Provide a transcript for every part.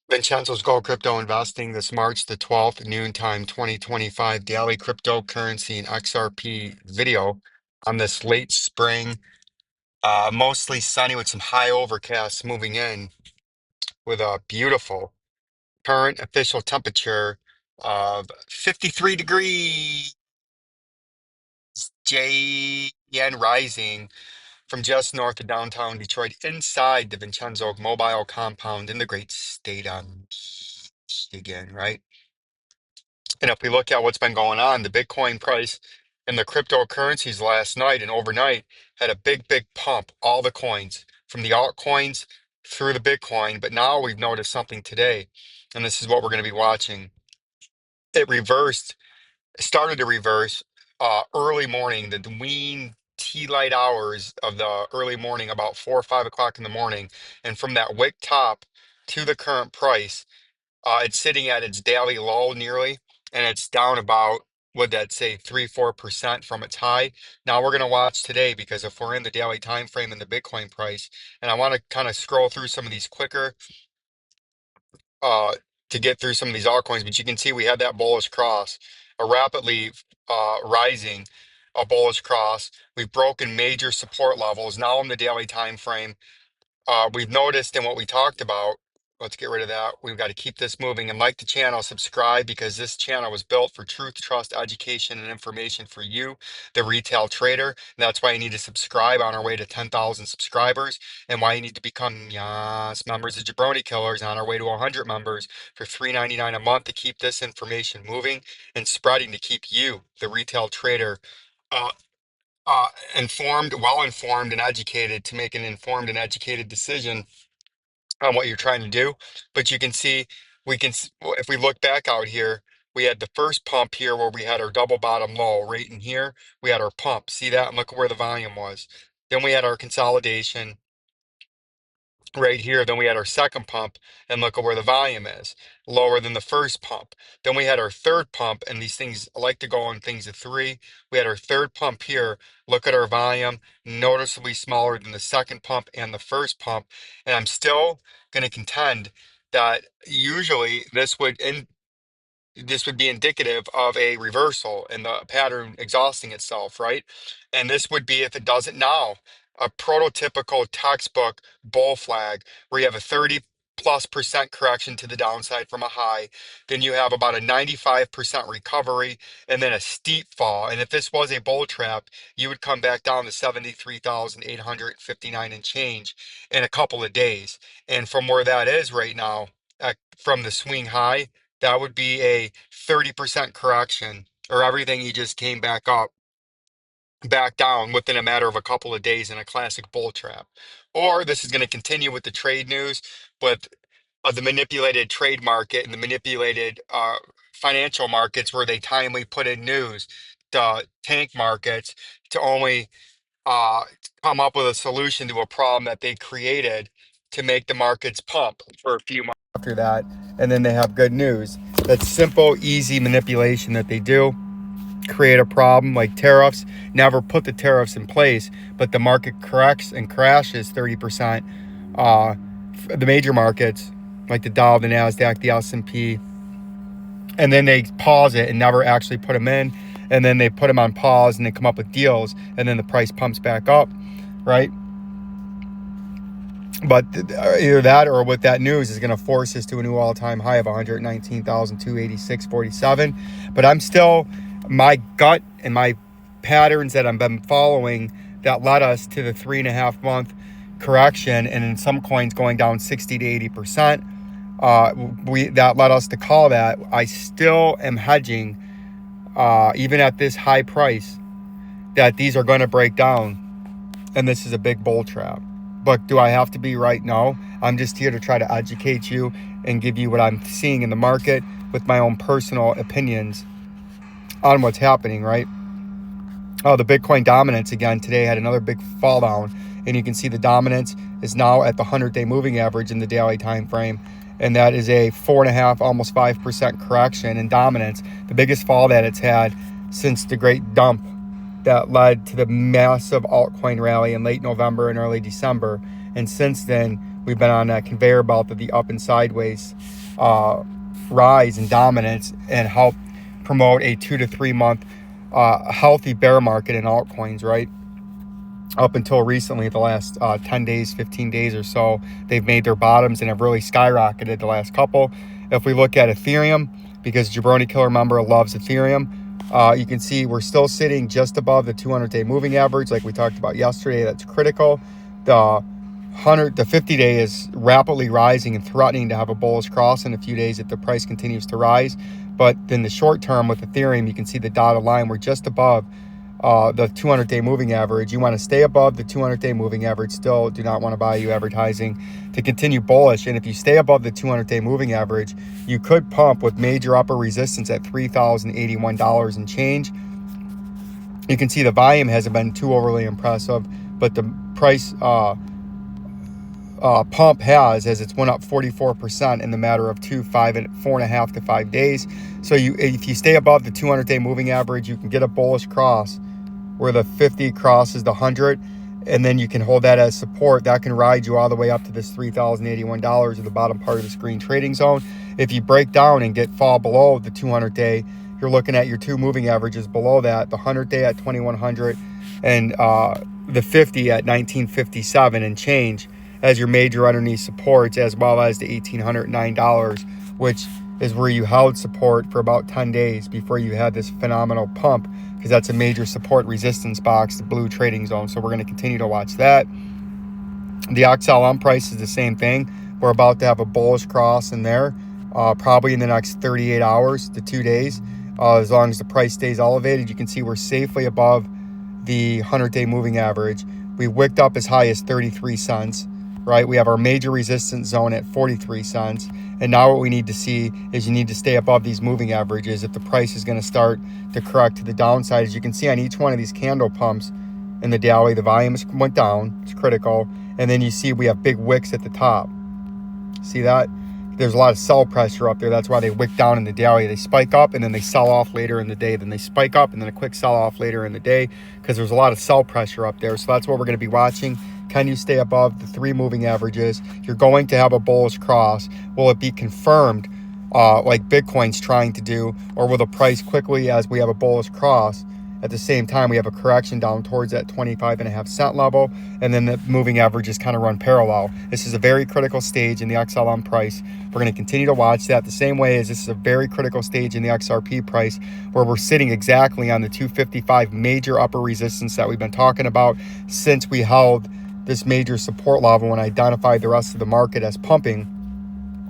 Vincenzo's Gold Crypto Investing this March the 12th, noontime 2025 daily cryptocurrency and XRP video on this late spring, mostly sunny with some high overcasts moving in with a beautiful current official temperature of 53 degrees JN rising from just north of downtown Detroit inside the Vincenzo mobile compound in the great state of Michigan, right? And if we look at what's been going on, the Bitcoin price and the cryptocurrencies last night and overnight had a big pump, all the coins from the altcoins through the Bitcoin. But now we've noticed something today, and this is what we're going to be watching. It started to reverse early morning, the ween tea light hours of the early morning, about 4 or 5 o'clock in the morning. And from that wick top to the current price, it's sitting at its daily low nearly, and it's down about, would that say 3-4% from its high. Now we're going to watch today because if we're in the daily time frame in the Bitcoin price, and I want to kind of scroll through some of these quicker uh, to get through some of these altcoins, but you can see we had that bullish cross, a rapidly rising a bullish cross. We've broken major support levels now in the daily time frame. We've noticed in what we talked about, let's get rid of that. We've got to keep this moving and like the channel, subscribe, because this channel was built for truth, trust, education, and information for you, the retail trader. And that's why you need to subscribe on our way to 10,000 subscribers, and why you need to become yes, members of Jabroni Killers on our way to 100 members for $3.99 a month to keep this information moving and spreading, to keep you, the retail trader, uh, uh, informed, well informed, and educated to make an informed and educated decision on what you're trying to do. But you can see, if we look back out here, we had the first pump here where we had our double bottom low right in here. We had our pump. See that? And look at where the volume was. Then we had our consolidation right here. Then we had our second pump, and look at where the volume is, lower than the first pump. Then we had our third pump, and these things I like to go on things of three. We had our third pump here. Look at our volume, noticeably smaller than the second pump and the first pump. And I'm still going to contend that usually this would be indicative of a reversal and the pattern exhausting itself, right? And this would be, if it doesn't now, a prototypical textbook bull flag where you have a 30+% correction to the downside from a high. Then you have about a 95% recovery and then a steep fall. And if this was a bull trap, you would come back down to 73,859 and change in a couple of days. And from where that is right now, from the swing high, that would be a 30% correction, or everything you just came back down within a matter of a couple of days in a classic bull trap. Or this is going to continue with the trade news, with the manipulated trade market and the manipulated financial markets, where they timely put in news to tank markets to only uh, come up with a solution to a problem that they created to make the markets pump for a few months after that. And then they have good news. That's simple, easy manipulation that they do. Create a problem like tariffs, never put the tariffs in place, but the market corrects and crashes 30%. The major markets like the Dow, the NASDAQ, the S&P, and then they pause it and never actually put them in. And then they put them on pause and they come up with deals, and then the price pumps back up, right? But either that or with that news is going to force us to a new all-time high of 119,286.47. But I'm still, my gut and my patterns that I've been following that led us to the 3.5 month correction, and in some coins going down 60 to 80%. That led us to call that. I still am hedging, even at this high price, that these are going to break down, and this is a big bull trap. But do I have to be right? No. I'm just here to try to educate you and give you what I'm seeing in the market with my own personal opinions on what's happening, right? Oh, the Bitcoin dominance again today had another big fall down, and you can see the dominance is now at the 100-day moving average in the daily time frame, and that is a 4.5, almost 5% correction in dominance, the biggest fall that it's had since the great dump that led to the massive altcoin rally in late November and early December. And since then, we've been on that conveyor belt of the up and sideways rise and dominance, and help promote a 2 to 3 month healthy bear market in altcoins, right? Up until recently, the last 10 days, 15 days or so, they've made their bottoms and have really skyrocketed the last couple. If we look at Ethereum, because Jabroni Killer member loves Ethereum, you can see we're still sitting just above the 200-day moving average like we talked about yesterday. That's critical. The 50-day is rapidly rising and threatening to have a bullish cross in a few days if the price continues to rise. But in the short term with Ethereum, you can see the dotted line. We're just above the 200-day moving average. You want to stay above the 200-day moving average. Still do not want to buy you advertising to continue bullish. And if you stay above the 200-day moving average, you could pump with major upper resistance at $3,081 and change. You can see the volume hasn't been too overly impressive, but the price pump has, as it's went up 44% in the matter of 4.5 to 5 days. So if you stay above the 200-day moving average, you can get a bullish cross where the 50 crosses the 100, and then you can hold that as support. That can ride you all the way up to this $3,081 at the bottom part of this green trading zone. If you break down and fall below the 200-day, you're looking at your two moving averages below that, the 100-day at 2100 and the 50 at 1957 and change as your major underneath supports, as well as the $1,809, which is where you held support for about 10 days before you had this phenomenal pump, because that's a major support resistance box, the blue trading zone. So we're going to continue to watch that. The XLM price is the same thing. We're about to have a bullish cross in there, probably in the next 38 hours to 2 days. As long as the price stays elevated, you can see we're safely above the 100-day moving average. We wicked up as high as 33 cents, right? We have our major resistance zone at 43 cents. And now what we need to see is you need to stay above these moving averages if the price is going to start to correct to the downside. As you can see on each one of these candle pumps in the daily, the volume went down. It's critical. And then you see we have big wicks at the top. See that? There's a lot of sell pressure up there. That's why they wick down in the daily. They spike up and then they sell off later in the day. Then they spike up and then a quick sell off later in the day, because there's a lot of sell pressure up there. So that's what we're going to be watching. Can you stay above the 3 moving averages? You're going to have a bullish cross. Will it be confirmed like Bitcoin's trying to do, or will the price quickly, as we have a bullish cross, at the same time we have a correction down towards that 25.5 cent level, and then the moving averages kind of run parallel? This is a very critical stage in the XLM price. We're going to continue to watch that the same way as this is a very critical stage in the XRP price, where we're sitting exactly on the 255 major upper resistance that we've been talking about since we held this major support level and identified the rest of the market as pumping,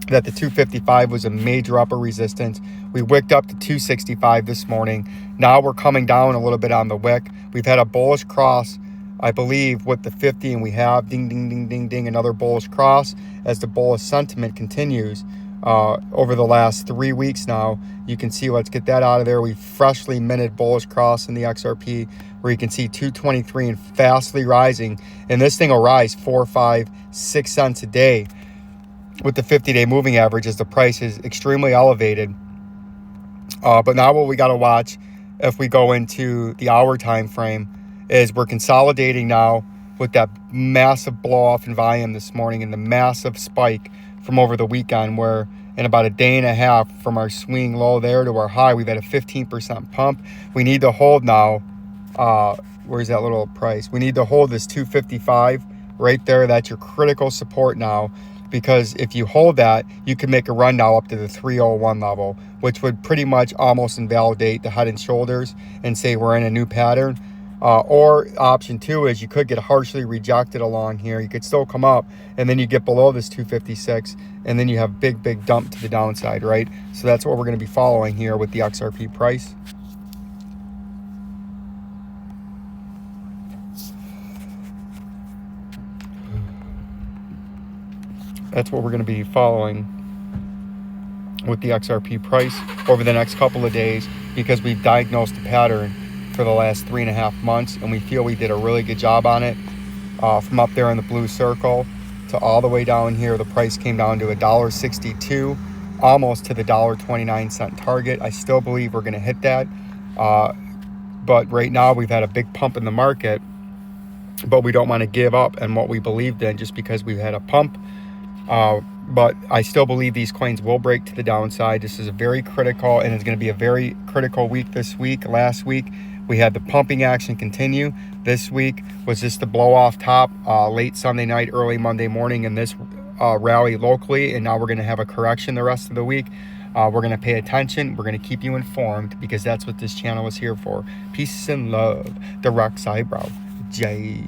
that the 255 was a major upper resistance. We wicked up to 265 this morning. Now we're coming down a little bit on the wick. We've had a bullish cross, I believe, with the 50, and we have ding, ding, ding, ding, ding, another bullish cross as the bullish sentiment continues over the last 3 weeks now. You can see, let's get that out of there. We freshly minted bullish cross in the XRP, where you can see 223 and fastly rising. And this thing will rise 4, 5, 6 cents a day with the 50-day moving average, as the price is extremely elevated. But now what we got to watch if we go into the hour time frame is we're consolidating now with that massive blow off in volume this morning and the massive spike from over the weekend, where in about a day and a half from our swing low there to our high, we've had a 15% pump. We need to hold now. Where's that little price? We need to hold this 255 right there. That's your critical support now, because if you hold that, you can make a run now up to the 301 level, which would pretty much almost invalidate the head and shoulders and say we're in a new pattern. Or option 2 is you could get harshly rejected along here. You could still come up, and then you get below this 256, and then you have big dump to the downside, right? So that's what we're going to be following here with the XRP price. That's what we're going to be following with the XRP price over the next couple of days, because we've diagnosed a pattern for the last 3.5 months, and we feel we did a really good job on it. From up there in the blue circle to all the way down here, the price came down to $1.62, almost to the $1.29 target. I still believe we're going to hit that, but right now we've had a big pump in the market, but we don't want to give up on what we believed in just because we've had a pump. But I still believe these coins will break to the downside. This is a very critical, and it's going to be a very critical week this week. Last week, we had the pumping action continue. This week was just the blow off top late Sunday night, early Monday morning in this rally locally, and now we're going to have a correction the rest of the week. We're going to pay attention. We're going to keep you informed because that's what this channel is here for. Peace and love. The Rex Eyebrow. Jay.